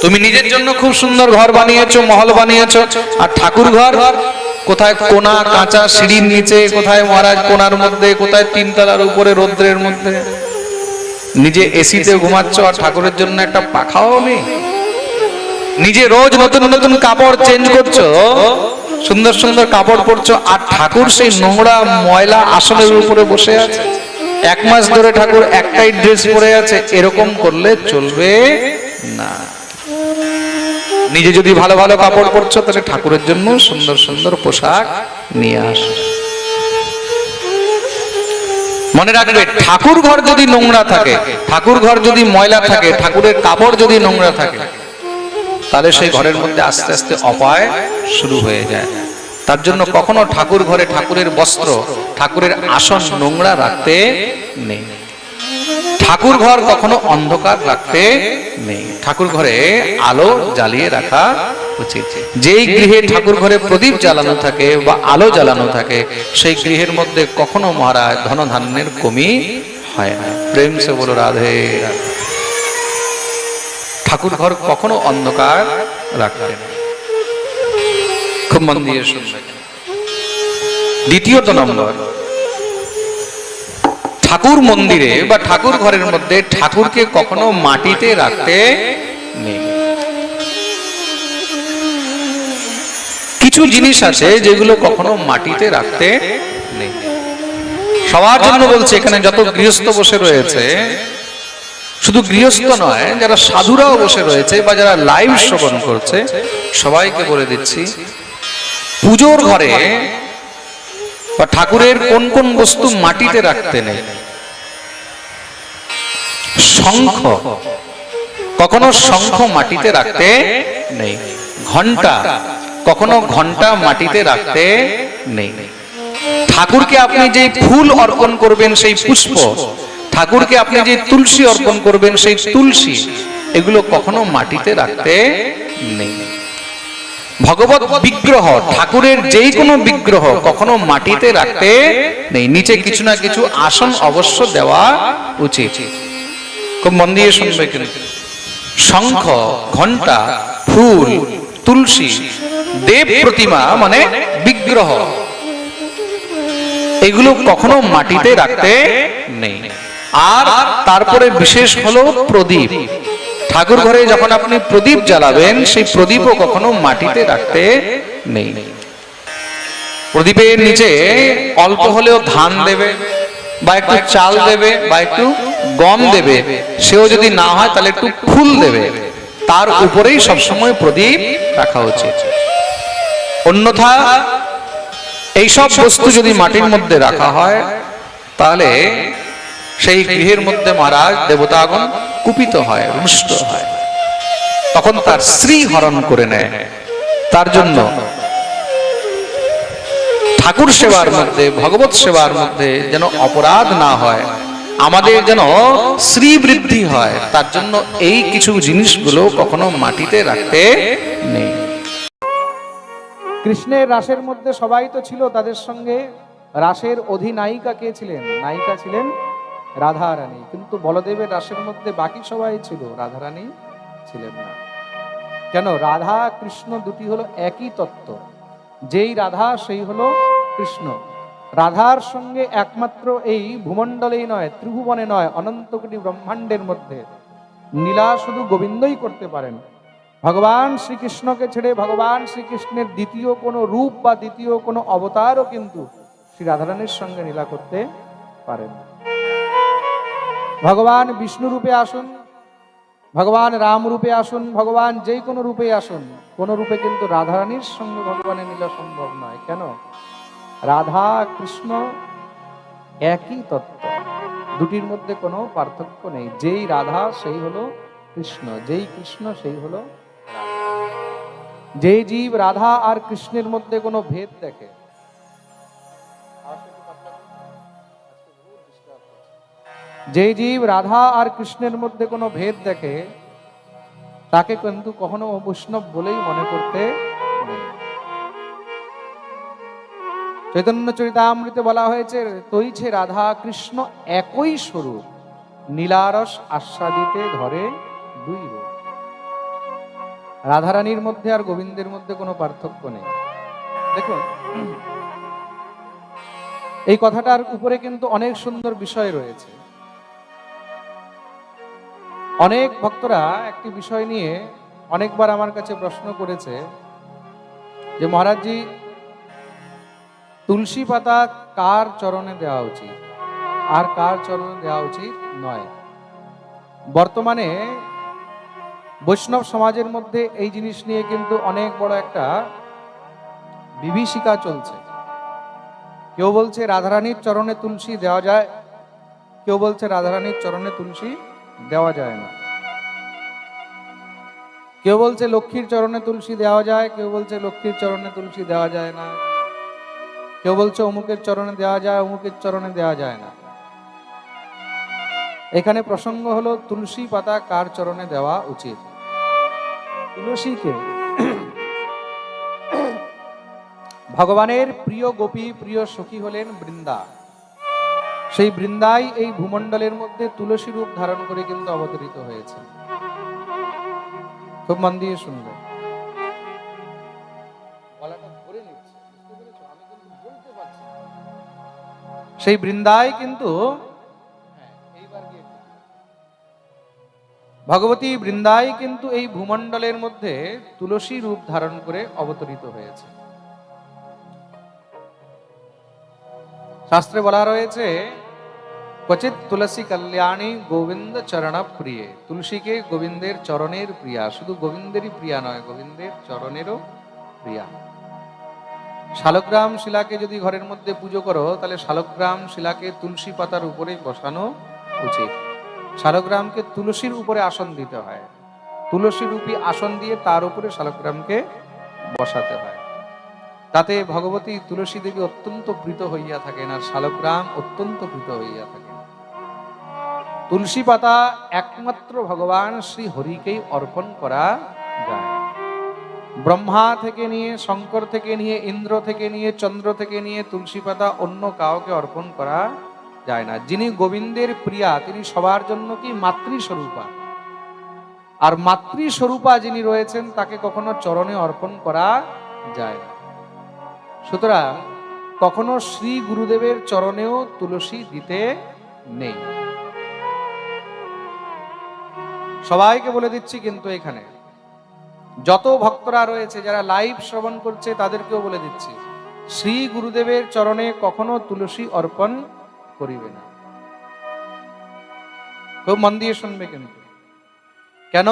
তুমি নিজের জন্য খুব সুন্দর ঘর বানিয়েছো, মহল বানিয়েছো, আর ঠাকুর ঘর কোথায় কোনা কাঁচা সিঁড়ির নিচে, কোথায় মহারাজ কোনার মধ্যে, কোথায় তিনতলার উপরে রৌদ্রের মধ্যে। নিজে এসিতে ঘুমাচ্ছ আর ঠাকুরের জন্য একটা পাখাও নেই। নিজে রোজ নতুন নতুন কাপড় চেঞ্জ করছো, সুন্দর সুন্দর কাপড় পরছো, আর ঠাকুর সেই নোংরা ময়লা আসনের উপরে বসে আছে। 1 মাস ধরে ঠাকুর একটাই ড্রেস পরে আছে। এরকম করলে চলবে না। নিজে যদি ভালো ভালো কাপড় পরছো, তাহলে ঠাকুরের জন্য সুন্দর সুন্দর পোশাক নিয়ে আসো। মনে রাখবে, ঠাকুর ঘর যদি নোংরা থাকে, ঠাকুর ঘর যদি ময়লা থাকে, ঠাকুরের কাপড় যদি নোংরা থাকে, তাহলে সেই ঘরের মধ্যে আস্তে আস্তে অপায় শুরু হয়ে যায়। তার জন্য কখনো ঠাকুর ঘরে ঠাকুরের বস্ত্র, ঠাকুরের আসন নোংরা রাখতে নেই। ঠাকুর ঘর কখনো অন্ধকার রাখতে নেই। ঠাকুর ঘরে আলো জ্বালিয়ে রাখা উচিত। যেই গৃহে ঠাকুর ঘরে প্রদীপ জ্বালানো থাকে বা আলো জ্বালানো থাকে, সেই গৃহের মধ্যে কখনো মহারাজ ধনধান্যের কমি হয় না। প্রেম সে বলো রাধে রাধে। ঠাকুর ঘর কখনো অন্ধকার রাখতে নেই। খুব মন দিয়ে শুনবেন। দ্বিতীয়ত নম্বর, ঠাকুর মন্দিরে বা ঠাকুর ঘরের মধ্যে ঠাকুরকে কখনো মাটিতে রাখতে নেই। কিছু জিনিস আছে যেগুলো কখনো মাটিতে রাখতে নেই। সবার জন্য বলছে, এখানে যত গৃহস্থ বসে রয়েছে, শুধু গৃহস্থ নয়, যারা সাধুরাও বসে রয়েছে বা যারা লাইভ শ্রবণ করছে, সবাইকে বলে দিচ্ছি, পুজোর ঘরে বা ঠাকুরের কোন কোন বস্তু মাটিতে রাখতে নেই। শঙ্খ, কখনো শঙ্খ মাটিতে রাখতে নেই। ঘন্টা, কখনো ঘন্টা মাটিতে রাখতে নেই। ঠাকুরকে আপনি যে ফুল অর্পণ করবেন সেই পুষ্প, ঠাকুরকে আপনি যে তুলসী অর্পণ করবেন সেই তুলসী, এগুলো কখনো মাটিতে রাখতে নেই। ভগবত বিগ্রহ, ঠাকুরের যেই কোনো বিগ্রহ কখনো মাটিতে রাখতে নেই। নিচে কিছু না কিছু আসন অবশ্য দেওয়া উচিত। খুব মন দিয়ে শুনবে কিন্তু। শঙ্খ, ঘন্টা, ফুল, তুলসী, দেব প্রতিমা মানে বিগ্রহ, এগুলো কখনো মাটিতে রাখতে নেই। আর তারপরে বিশেষ হলো প্রদীপ। ঠাকুর ঘরে যখন আপনি প্রদীপ জ্বালাবেন, সেই প্রদীপও কখনো মাটিতে রাখতে নেই। প্রদীপের নিচে অল্প হলেও ধান দেবে বা একটু চাল দেবে বা একটু গম দেবে, সেও যদি না হয় তাহলে একটু ফুল দেবে। তার উপরেই সবসময় প্রদীপ রাখা উচিত। অন্যথা এইসব বস্তু যদি মাটির মধ্যে রাখা হয়, তাহলে সেই গৃহের মধ্যে মহারাজ দেবতাগণ কুপিত হয়, রুষ্ট হয়, তখন তার শ্রী হরণ করে নেয়। তার জন্য ঠাকুর সেবার মধ্যে, ভগবত সেবার মধ্যে যেন অপরাধ না হয়, আমাদের যেন শ্রী বৃদ্ধি হয়, তার জন্য এই কিছু জিনিসগুলো কখনো মাটিতে রাখতে নেই। কৃষ্ণের রাসের মধ্যে সবাই তো ছিল, তাদের সঙ্গে রাসের অধিনায়িকা কে ছিলেন? নায়িকা ছিলেন রাধা রানী। কিন্তু বলদেবের রাসের মধ্যে বাকি সবাই ছিল, রাধা রানী ছিলেন না। কেন? রাধা কৃষ্ণ দুটি হলো একই তত্ত্ব। যেই রাধা সেই হলো কৃষ্ণ। রাধার সঙ্গে একমাত্র এই ভূমণ্ডলেই নয়, ত্রিভুবনে নয়, অনন্ত কোটি ব্রহ্মাণ্ডের মধ্যে লীলা শুধু গোবিন্দই করতে পারেন। ভগবান শ্রীকৃষ্ণকে ছেড়ে ভগবান শ্রীকৃষ্ণের দ্বিতীয় কোনো রূপ বা দ্বিতীয় কোনো অবতারও কিন্তু শ্রী রাধারানীর সঙ্গে লীলা করতে পারেন। ভগবান বিষ্ণু রূপে আসুন, ভগবান রাম রূপে আসুন, ভগবান যেই কোনো রূপে আসুন, কোন রূপে কিন্তু রাধারানীর সঙ্গে ভগবানের লীলা সম্ভব নয়। কেন? রাধা কৃষ্ণ একই তত্ত্ব, দুটির মধ্যে কোনো পার্থক্য নেই। যেই রাধা সেই হলো কৃষ্ণ, যেই কৃষ্ণ সেই হলো যেই জীব রাধা আর কৃষ্ণের মধ্যে কোনো ভেদ দেখে, যেই জীব রাধা আর কৃষ্ণের মধ্যে কোনো ভেদ দেখে, তাকে কিন্তু কখনো বৈষ্ণব বলেই মনে করতে নেই। চৈতন্য চরিতামৃতে বলা হয়েছে, তৈছে রাধা কৃষ্ণ একই স্বরূপ, নীলারস আস্বাদিতে ধরে দুই রূপ। রাধারানীর মধ্যে আর গোবিন্দের মধ্যে কোনো পার্থক্য নেই। দেখুন, এই কথাটার উপরে কিন্তু অনেক সুন্দর বিষয় রয়েছে। অনেক ভক্তরা একটি বিষয় নিয়ে অনেকবার আমার কাছে প্রশ্ন করেছে যে মহারাজজি, তুলসী পাতা কার চরণে দেওয়া উচিত আর কার চরণে দেওয়া উচিত নয়। বর্তমানে বৈষ্ণব সমাজের মধ্যে এই জিনিস নিয়ে কিন্তু অনেক বড় একটা বিভীষিকা চলছে। কেউ বলছে রাধারানীর চরণে তুলসী দেওয়া যায়, কেউ বলছে রাধারানীর চরণে তুলসী দেওয়া যায় না। কেউ বলছে লক্ষ্মীর চরণে তুলসী দেওয়া যায়, কেউ বলছে লক্ষ্মীর চরণে তুলসী দেওয়া যায় না, কেউ বলছে অমুকের চরণে দেওয়া যায়, অমুকের চরণে দেওয়া যায় না। এখানে প্রসঙ্গ হলো তুলসী পাতা কার চরণে দেওয়া উচিত। তুলসীকে ভগবানের প্রিয় গোপী, প্রিয় সখী হলেন বৃন্দা। সেই বৃন্দাই এই ভূমণ্ডলের মধ্যে তুলসী রূপ ধারণ করে কিন্তু অবতরিত হয়েছে। খুব মন দিয়ে শুনবে। সেই বৃন্দাই কিন্তু ভগবতী বৃন্দাই কিন্তু এই ভূমণ্ডলের মধ্যে তুলসী রূপ ধারণ করে অবতরিত হয়েছে। শাস্ত্রে বলা রয়েছে, ক্বচিৎ তুলসী কল্যাণী গোবিন্দ চরণ প্রিয়ে। তুলসীকে গোবিন্দের চরণের প্রিয়া, শুধু গোবিন্দেরই প্রিয়া নয়, গোবিন্দের চরণেরও প্রিয়া। শালগ্রাম শিলাকে যদি ঘরের মধ্যে পুজো করো, তাহলে শালগ্রাম শিলাকে তুলসী পাতার উপরে বসানো উচিত। শালগ্রামকে তুলসীর উপরে আসন দিতে হয়, তুলসী রূপী আসন দিয়ে তার উপরে শালগ্রামকে বসাতে হয়। তাতে ভগবতী তুলসী দেবী অত্যন্ত প্রীত হইয়া থাকেন, আর শালগ্রাম অত্যন্ত প্রীত হইয়া থাকেন। তুলসী পাতা একমাত্র ভগবান শ্রী হরিকেই অর্পণ করা যায়। ব্রহ্মা থেকে নিয়ে, শঙ্কর থেকে নিয়ে, ইন্দ্র থেকে নিয়ে, চন্দ্র থেকে নিয়ে তুলসী পাতা অন্য কাউকে অর্পণ করা যায় না। যিনি গোবিন্দের প্রিয়া, তিনি সবার জন্য কি মাতৃস্বরূপা, আর মাতৃস্বরূপা যিনি রয়েছেন তাকে কখনো চরণে অর্পণ করা যায় না। সুতরাং কখনো শ্রী গুরুদেবের চরণেও তুলসী দিতে নেই। সবাইকে বলে দিচ্ছি কিন্তু এখানে যত ভক্তরা রয়েছে, যারা লাইভ শ্রবণ করছে, তাদেরকেও বলে দিচ্ছি, শ্রী গুরুদেবের চরণে কখনো তুলসী অর্পণ করিবে না। খুব মন দিয়ে শুনবে কিন্তু। কেন?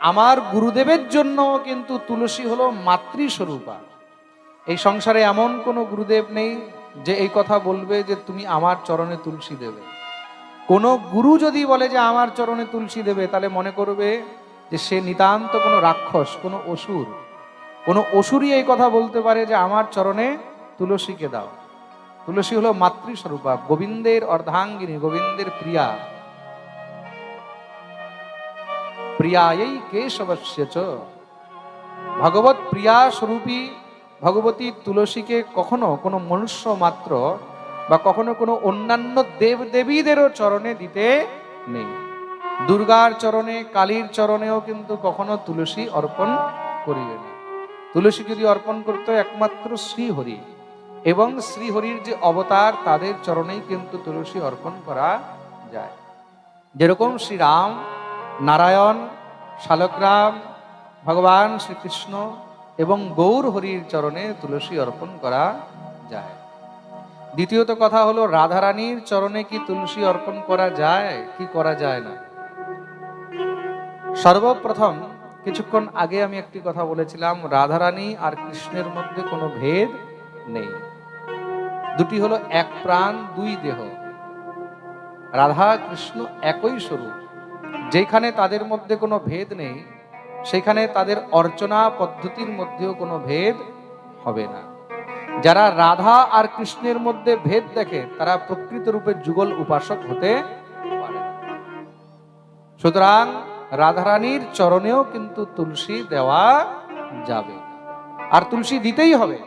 আমার গুরুদেবের জন্য কিন্তু তুলসী হলো মাতৃস্বরূপা। এই সংসারে এমন কোন গুরুদেব নেই যে এই কথা বলবে যে তুমি আমার চরণে তুলসী দেবে। কোন গুরু যদি বলে যে আমার চরণে তুলসী দেবে, তাহলে মনে করবে যে সে নিতান্ত কোনো রাক্ষস, কোনো অসুর। কোনো অসুরই এই কথা বলতে পারে যে আমার চরণে তুলসীকে দাও। তুলসী হলো মাতৃস্বরূপা, গোবিন্দের অর্ধাঙ্গিনী, গোবিন্দের প্রিয়া। প্রিয়াयै কেশবস্য চ। ভগবত প্রিয়া স্বরূপী ভগবতী তুলসীকে কখনো কোনো মনুষ্য মাত্র বা কখনো কোনো অন্যান্য দেব দেবীদেরও চরণে দিতে নেই। দুর্গার চরণে, কালীর চরণেও কিন্তু কখনো তুলসী অর্পণ করিবে না। তুলসী যদি অর্পণ করতে একমাত্র শ্রীহরি এবং শ্রীহরির যে অবতার, তাদের চরণেই কিন্তু তুলসী অর্পণ করা যায়। যেরকম শ্রীরাম, নারায়ণ, শালগ্রাম, ভগবান শ্রীকৃষ্ণ এবং গৌর হরির চরণে তুলসী অর্পণ করা যায়। দ্বিতীয়ত কথা হলো, রাধারানীর চরণে কি তুলসী অর্পণ করা যায় কি করা যায় না? সর্বপ্রথম কিছুক্ষণ আগে আমি একটি কথা বলেছিলাম, রাধারানী আর কৃষ্ণের মধ্যে কোনো ভেদ নেই। দুটি হলো এক প্রাণ দুই দেহ। রাধা কৃষ্ণ একই স্বরূপ। যেখানে তাদের মধ্যে কোনো ভেদ নেই, সেখানে তাদের অর্চনা পদ্ধতির মধ্যেও কোনো ভেদ হবে না। যারা রাধা আর কৃষ্ণের মধ্যে ভেদ দেখে, তারা প্রকৃত রূপে যুগল উপাসক হতে পারে। সুতরাং রাধারানীর চরণেও কিন্তু তুলসী দেওয়া যাবে, আর তুলসী দিতেই হবে।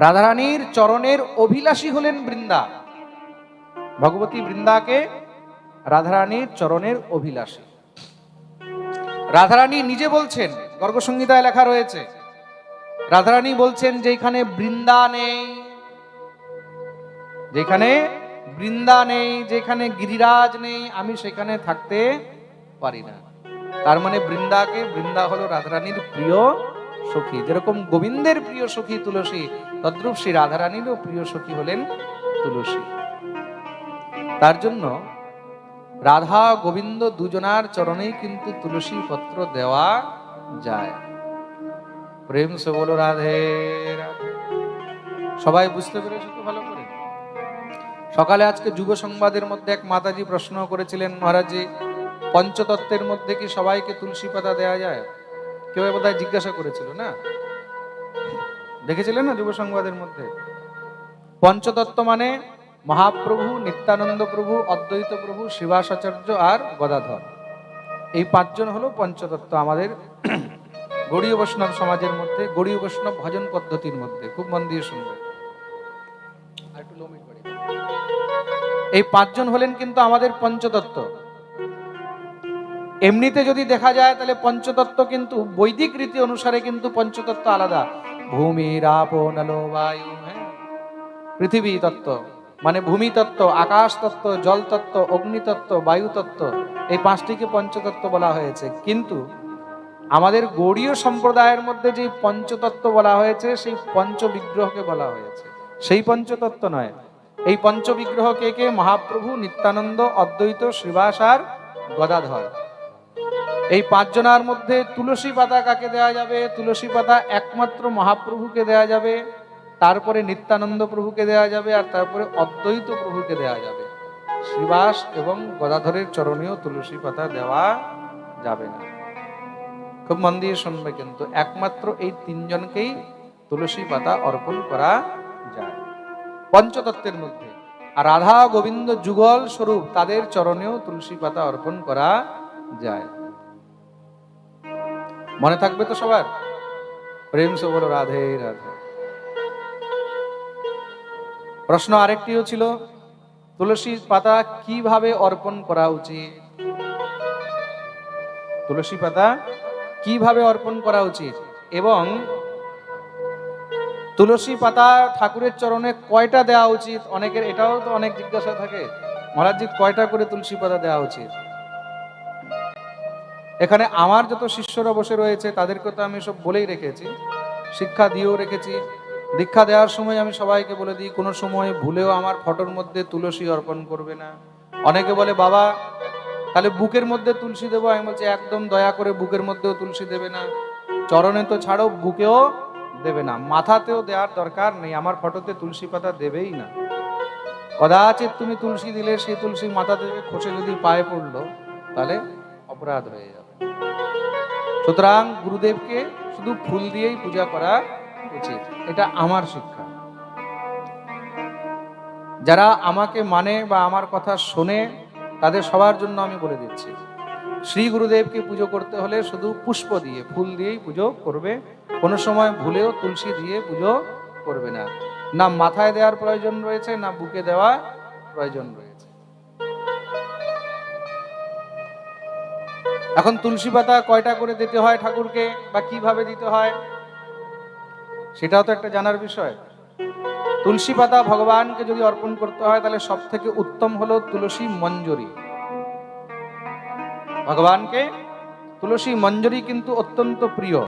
রাধারানীর চরণের অভিলাষী হলেন বৃন্দা। ভগবতী বৃন্দাকে রাধারানীর চরণের অভিলাষী। রাধারানী নিজে বলছেন, গর্গসংহিতায় লেখা রয়েছে, রাধারানী বলছেন যেখানে বৃন্দা নেই, যেখানে বৃন্দা নেই, যেখানে গিরিরাজ নেই, আমি সেখানে থাকতে পারি না। তার মানে বৃন্দা হলো রাধারানীর প্রিয় সখী। যেরকম গোবিন্দের প্রিয় সখী তুলসী, তদ্রূপ শ্রী রাধারানীরও প্রিয় সখী হলেন তুলসী। তার জন্য রাধা গোবিন্দ দুজনার চরণেই কিন্তু তুলসী পত্র দেওয়া যায়। প্রেম সে বলো রাধে রাধে। সবাই বুঝতে পেরেছে তো ভালো করে? সকালে আজকে যুব সংবাদের মধ্যে এক মাতাজি প্রশ্ন করেছিলেন, মহারাজজি পঞ্চতত্ত্বের মধ্যে কি সবাইকে তুলসী পাতা দেওয়া যায়? কেউ বোধহয় জিজ্ঞাসা করেছিল না, দেখেছিলেন না যুব সংবাদের মধ্যে? পঞ্চতত্ত্ব মানে মহাপ্রভু, নিত্যানন্দ প্রভু, অদ্বৈত প্রভু, শিবাসাচার্য আর গদাধর। এই পাঁচজন হলো পঞ্চতত্ত্ব আমাদের গৌড়ীয় বৈষ্ণব সমাজের মধ্যে, গৌড়ীয় বৈষ্ণব ভজন পদ্ধতির মধ্যে। খুব মন দিয়ে শুনবে। এই পাঁচজন হলেন কিন্তু আমাদের পঞ্চতত্ত্ব। এমনিতে যদি দেখা যায় তাহলে পঞ্চতত্ত্ব কিন্তু বৈদিক রীতি অনুসারে কিন্তু পঞ্চতত্ত্ব আলাদা। ভূমি, আপ, নলো, বায়ু, পৃথিবী তত্ত্ব মানে ভূমি তত্ত্ব, আকাশ তত্ত্ব, জল তত্ত্ব, অগ্নি তত্ত্ব, বায়ু তত্ত্ব, এই পাঁচটিকে পঞ্চতত্ত্ব বলা হয়েছে। কিন্তু আমাদের গৌড়ীয় সম্প্রদায়ের মধ্যে যে পঞ্চতত্ত্ব বলা হয়েছে সেই পঞ্চবিগ্রহকে বলা হয়েছে, সেই পঞ্চতত্ত্ব নয়। এই পঞ্চবিগ্রহ কে কে? মহাপ্রভু, নিত্যানন্দ, অদ্বৈত, শ্রীবাস আর গদাধর। এই পাঁচজনার মধ্যে তুলসী পাতা কাকে দেওয়া যাবে? তুলসী পাতা একমাত্র মহাপ্রভুকে দেওয়া যাবে, তারপরে নিত্যানন্দ প্রভুকে দেওয়া যাবে, আর তারপরে অদ্বৈত প্রভুকে দেওয়া যাবে। শ্রীবাস এবং গদাধরের চরণেও তুলসী পাতা দেওয়া যাবে না। খুব মন দিয়ে শুনবে, কিন্তু একমাত্র এই তিনজনকেই তুলসী পাতা অর্পণ করা যায় পঞ্চতত্ত্বের মধ্যে। আর রাধা গোবিন্দ যুগল স্বরূপ, তাদের চরণেও তুলসী পাতা অর্পণ করা যায়। মনে থাকবে তো সবার? প্রেম সে বলো রাধে রাধে। প্রশ্ন আরেকটিও ছিল, তুলসী পাতা কিভাবে অর্পণ করা উচিত? তুলসী পাতা কিভাবে অর্পণ করা উচিত? এবং তুলসী পাতা ঠাকুরের চরণে কয়টা দেওয়া উচিত? অনেকের এটাও তো অনেক জিজ্ঞাসা থাকে, মহারাজজি কয়টা করে তুলসী পাতা দেওয়া উচিত? এখানে আমার যত শিষ্যরা বসে রয়েছে তাদেরকে তো আমি সব বলেই রেখেছি, শিক্ষা দিয়েও রেখেছি। দীক্ষা দেওয়ার সময় আমি সবাইকে বলে দিই, কোনো সময় ভুলেও আমার ফটোর মধ্যে তুলসী অর্পণ করবে না। অনেকে বলে বাবা তাহলে বুকের মধ্যে তুলসী দেবো, আমি বলছি একদম দয়া করে বুকের মধ্যেও তুলসী দেবে না। চরণে তো ছাড়ো, বুকেও দেবে না, মাথাতেও দেওয়ার দরকার নেই। আমার ফটোতে তুলসী পাতা দেবেই না। কদাচিৎ তুমি তুলসী দিলে সেই তুলসী মাথা থেকে খসে যদি পায়ে পড়লো তাহলে অপরাধ হয়ে যাবে। সুতরাং গুরুদেবকে শুধু ফুল দিয়েই পূজা করা উচিত, এটা আমার শিক্ষা। যারা আমাকে মানে বা আমার কথা শোনে তাদের সবার জন্য আমি বলে দিচ্ছি, শ্রী গুরুদেবকে পুজো করতে হলে শুধু পুষ্প দিয়ে, ফুল দিয়েই পুজো করবে। কোনো সময় ভুলেও তুলসী দিয়ে পুজো করবে না। না মাথায় দেওয়ার প্রয়োজন রয়েছে, না বুকে দেওয়া প্রয়োজন রয়েছে। এখন তুলসী পাতা কয়টা করে দিতে হয় ঠাকুরকে, বা কিভাবে দিতে হয়, সেটাও তো একটা জানার বিষয়। তুলসী পাতা ভগবানকে যদি অর্পণ করতে হয় তাহলে সব থেকে উত্তম হলো তুলসী মঞ্জরি। ভগবানকে তুলসী মঞ্জরি কিন্তু অত্যন্ত প্রিয়।